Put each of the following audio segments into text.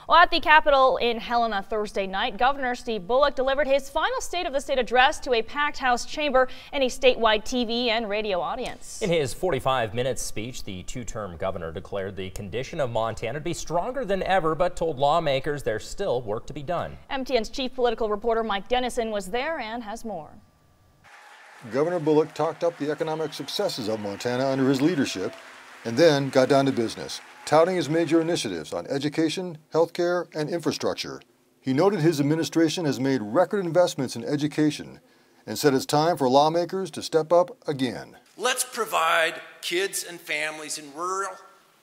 Well, at the Capitol in Helena Thursday night, Governor Steve Bullock delivered his final State of the State address to a packed House chamber and a statewide TV and radio audience. In his 45-minute speech, the two-term governor declared the condition of Montana to be stronger than ever, but told lawmakers there's still work to be done. MTN's chief political reporter Mike Dennison was there and has more. Governor Bullock talked up the economic successes of Montana under his leadership and then got down to business, touting his major initiatives on education, healthcare, and infrastructure. He noted his administration has made record investments in education and said it's time for lawmakers to step up again. Let's provide kids and families in rural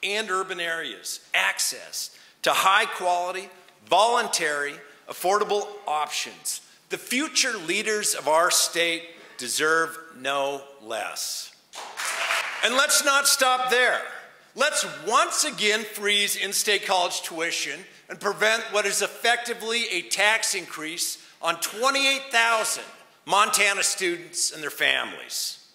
and urban areas access to high-quality, voluntary, affordable options. The future leaders of our state deserve no less. And let's not stop there. Let's once again freeze in-state college tuition and prevent what is effectively a tax increase on 28,000 Montana students and their families.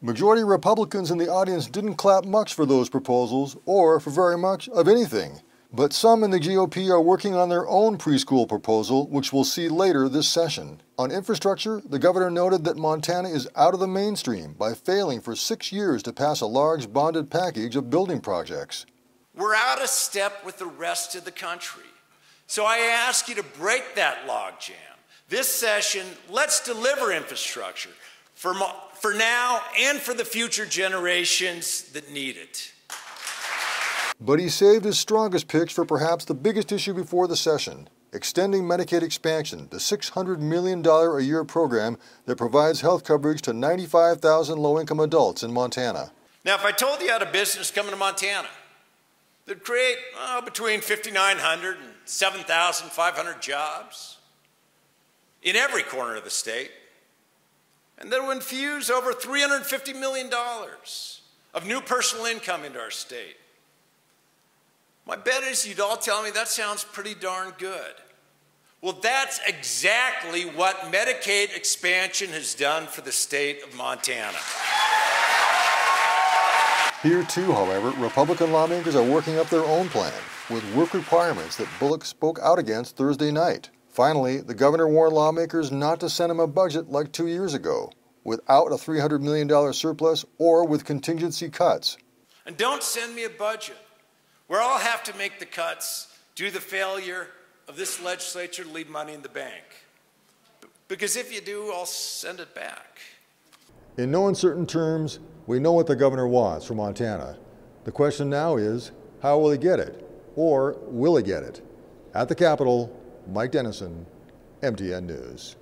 Majority Republicans in the audience didn't clap much for those proposals or for very much of anything. But some in the GOP are working on their own preschool proposal, which we'll see later this session. On infrastructure, the governor noted that Montana is out of the mainstream by failing for 6 years to pass a large bonded package of building projects. We're out of step with the rest of the country. So I ask you to break that logjam. This session, let's deliver infrastructure for now and for the future generations that need it. But he saved his strongest pitch for perhaps the biggest issue before the session, extending Medicaid expansion, the $600 million a year program that provides health coverage to 95,000 low-income adults in Montana. Now, if I told you had a business coming to Montana that'd create between 5,900 and 7,500 jobs in every corner of the state, and that would infuse over $350 million of new personal income into our state, my bet is you'd all tell me that sounds pretty darn good. Well, that's exactly what Medicaid expansion has done for the state of Montana. Here too, however, Republican lawmakers are working up their own plan with work requirements that Bullock spoke out against Thursday night. Finally, the governor warned lawmakers not to send him a budget like 2 years ago, without a $300 million surplus or with contingency cuts. And don't send me a budget where I'll have to make the cuts due to the failure of this legislature to leave money in the bank. Because if you do, I'll send it back. In no uncertain terms, we know what the governor wants for Montana. The question now is, how will he get it? Or will he get it? At the Capitol, Mike Dennison, MTN News.